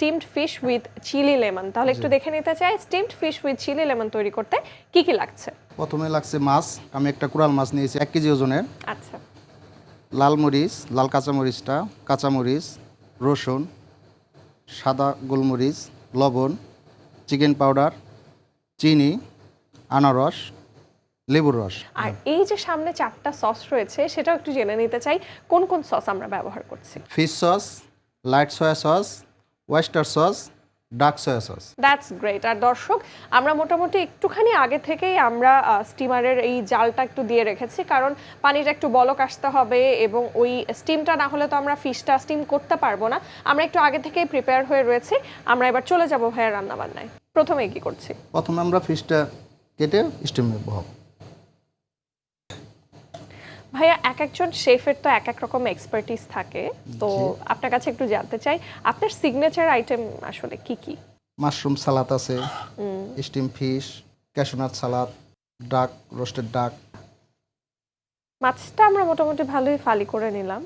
Steamed fish with chilli lemon. তাহলে একটু দেখে নিতে চাই steamed fish with chilli lemon তৈরি করতে কি কি লাগছে। প্রথমে লাগছে মাছ, আমি একটা কোরাল মাছ নিয়েছি 1 কেজি ওজনের। আচ্ছা, লাল মরিচ, লাল কাঁচামরিচটা, কাঁচামরিচ, রসুন, সাদা গোলমরিচ, লবণ, চিকেন পাউডার, চিনি, আনারস, লেবুর রস। আর এই যে সামনে 4টা সস রয়েছে সেটাও একটু জেনে নিতে চাই কোন কোন সস আমরা ব্যবহার করছি। Fish sauce, light soya sauce, oyster sauce, dark soya sauce. That's great. আর দর্শক, আমরা মোটামুটি একটুখানি আগে থেকেই আমরা স্টিমারের এই জালটা একটু দিয়ে রেখেছি, কারণ পানিটা একটু বলক আসতে হবে এবং ওই স্টিমটা না হলে তো আমরা ফিশটা স্টিম করতে পারবো না। আমরা একটু আগে থেকেই প্রিপেয়ার হয়ে রয়েছি। আমরা এবার চলে যাব ভাইয়া রান্না বান্নায়। প্রথমে কি করছি? প্রথমে আমরা ফিশটা কেটে স্টিমে বহাবো। ভাইয়া, এক একজন শেফের তো এক এক রকম এক্সপার্টিস থাকে, তো আপনার কাছে একটু জানতে চাই আপনার সিগনেচার আইটেম আসলে কি কি? মাশরুম সালাদ আছে, স্টিম ফিশ, ক্যাশনাট সালাদ, ডাক, রোস্টেড ডাক। মাছটা আমরা মোটামুটি ভালোই ফালি করে নিলাম।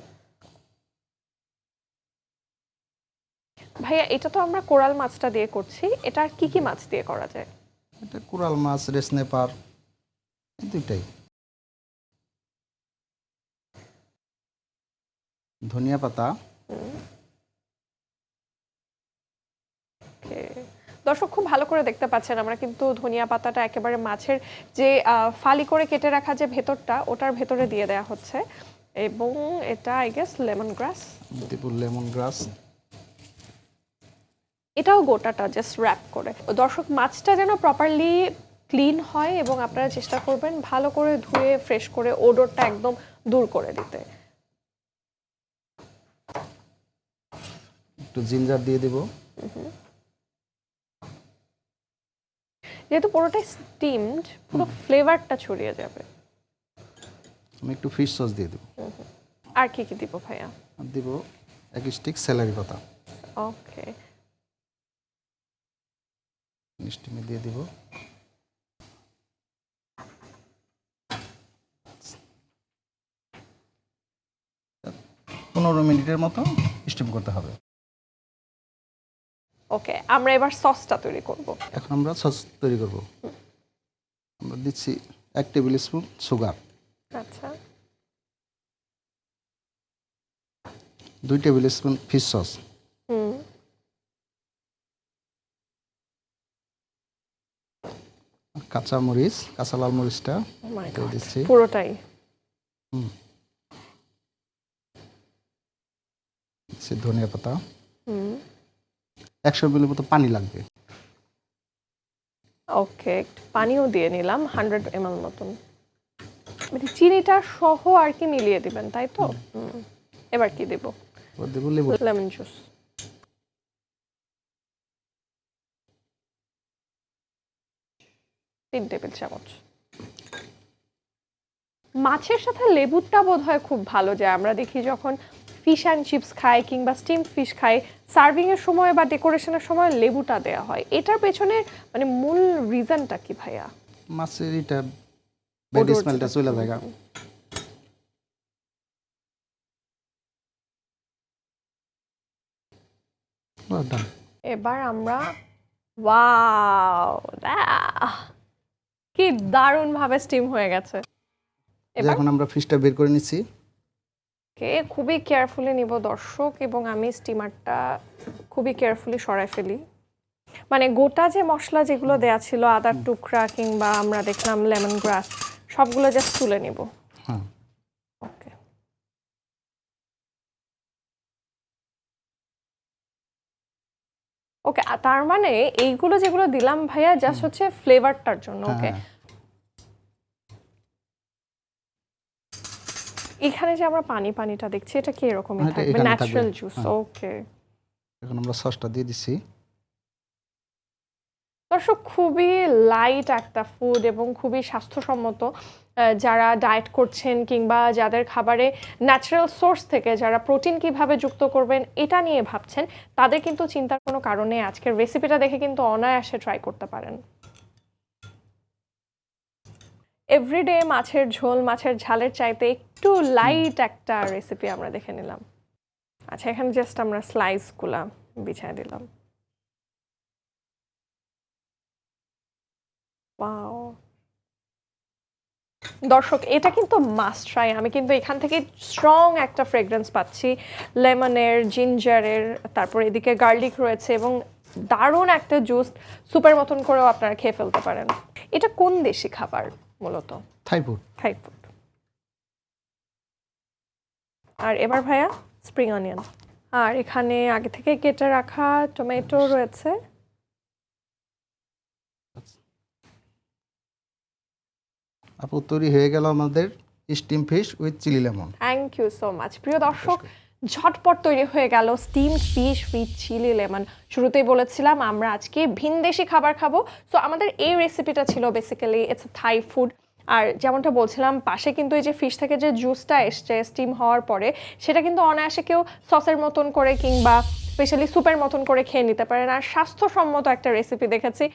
ভাইয়া, এটা তো আমরা কোরাল মাছটা দিয়ে করছি, এটা আর কি কি মাছ দিয়ে করা যায়? এটা কোরাল মাছ, রেসনেপার, দুইটাই। ধনিয়া পাতা। দর্শক খুব ভালো করে দেখতে পাচ্ছেন, আমরা কিন্তু ধনিয়া পাতাটা একেবারে মাছের যে ফালি করে কেটে রাখা যে ভেতরটা ওটার ভেতরে দিয়ে দেওয়া হচ্ছে, এবং এটা I guess lemon glass. Lemon গ্রাস। এটাও গোটাটা জাস্ট র্যাপ করে। দর্শক, মাছটা যেন প্রপারলি ক্লিন হয় এবং আপনারা চেষ্টা করবেন ভালো করে ধুয়ে ফ্রেশ করে ওডরটা একদম দূর করে দিতে। একটু জিঞ্জার দিয়ে দেব। যেহেতু পুরোটাই স্টিমড, পুরো ফ্লেভারটা ছড়িয়ে যাবে। আমি একটু ফিশ সস দিয়ে দেব। আর কি কি দিব ভাইয়া? আর দিব 1 স্টিক সেলারি পাতা। ওকে, স্টিমে দিয়ে দিব। 15 মিনিটের মতো স্টিম করতে হবে। ওকে, আমরা এবার সসটা তৈরি করব। এখন আমরা সস তৈরি করব। আমরা দিচ্ছি 1 টেবিল স্পুন সুগার, আচ্ছা, 2 টেবিল স্পুন ফিশ সস, কাঁচা মরিচ, কাঁচা লাল মরিচটা দিয়ে দিচ্ছি পুরোটাই। ধনিয়া পাতা, 100 মিলি মতো পানি লাগবে। ওকে, একটু পানিও দিয়ে নিলাম 100 ml মতন। মানে চিনিটা সহ আর কি মিলিয়ে দিবেন, তাই তো? এবার কি দেব? দেব লেবু, লেমন জুস। তিন টেবিল চামচ। মাছের সাথে লেবুটা বোধহয় খুব ভালো যায়। আমরা দেখি যখন ফিশ অ্যান্ড চিপস খাই কিংবা স্টিম ফিশ খাই, সার্ভিং এর সময় বা ডেকোরেশনের সময় লেবুটা দেয়া হয়। এটার পেছনে মানে মূল রিজনটা কি ভাইয়া? মাছের এটা ব্যাড স্মেলটা চলে যায়। এবার আমরা ওয়াও, কি দারুণ ভাবে স্টিম হয়ে গেছে। এখন আমরা ফিশটা বের করে নিচ্ছি। খুবই কেয়ারফুলি নিব দর্শক, এবং আমি স্টিমারটা খুবই কেয়ারফুলি সরাই ফেলি। মানে গোটা যে মশলা যেগুলো দেয়া ছিল, আদার টুকরা কিংবা আমরা দেখলাম লেমন গ্রাস, সবগুলো জাস্ট তুলে নিব। হ্যাঁ, ওকে, ওকে, তার মানে এইগুলো যেগুলো দিলাম ভাইয়া জাস্ট হচ্ছে ফ্লেভারটার জন্য। ওকে, এখানে যে আমরা পানিটা দেখছি এটা কি এরকমই থাকবে, ন্যাচারাল জুস? ওকে, এখন আমরা সসটা দিয়ে দিচ্ছি। দর্শক, খুবই লাইট একটা ফুড এবং খুবই স্বাস্থ্যসম্মত। যারা ডায়েট করছেন কিংবা যাদের খাবারে ন্যাচারাল সোর্স থেকে যারা প্রোটিন কিভাবে যুক্ত করবেন এটা নিয়ে ভাবছেন, তাদের কিন্তু চিন্তার কোনো কারণে আজকের রেসিপিটা দেখে কিন্তু অনায়াসে ট্রাই করতে পারেন। এভরিডে মাছের ঝোল, মাছের ঝালের চাইতে একটু লাইট একটা রেসিপি আমরা দেখে নিলাম। আচ্ছা, এখানে জাস্ট আমরা স্লাইসগুলা বিছিয়ে দিলাম। ওয়াও, দর্শক এটা কিন্তু মাস্ট ট্রাই। আমি কিন্তু এখান থেকে স্ট্রং একটা ফ্রেগরেন্স পাচ্ছি, লেমনের, জিঞ্জারের, তারপর এদিকে গার্লিক রয়েছে এবং দারুণ একটা জুস, সুপের মতন করেও আপনারা খেয়ে ফেলতে পারেন। এটা কোন দেশি খাবার মূলত? Thai food. Thai food. আর এবার ভাইয়া স্প্রিং অনিয়ন, আর এখানে আগে থেকে কেটে রাখা টমেটো রয়েছে। আপু তৈরি হয়ে গেল আমাদের steam fish with chilli lemon. Thank you so much. প্রিয় দর্শক, ঝটপট তৈরি হয়ে গেল steam fish with chilli lemon. শুরুতেই বলেছিলাম আমরা আজকে ভিনদেশি খাবার খাবো, সো আমাদের এই রেসিপিটা ছিল বেসিক্যালি ইটস থাই ফুড। আর যেমনটা বলছিলাম, পাশে কিন্তু এই যে ফিশ থেকে যে জুসটা এসছে স্টিম হওয়ার পরে, সেটা কিন্তু অনায়াসে কেউ সসের মতন করে কিংবা স্পেশালি স্যুপের মতন করে খেয়ে নিতে পারেন। আর স্বাস্থ্যসম্মত একটা রেসিপি দেখেছি।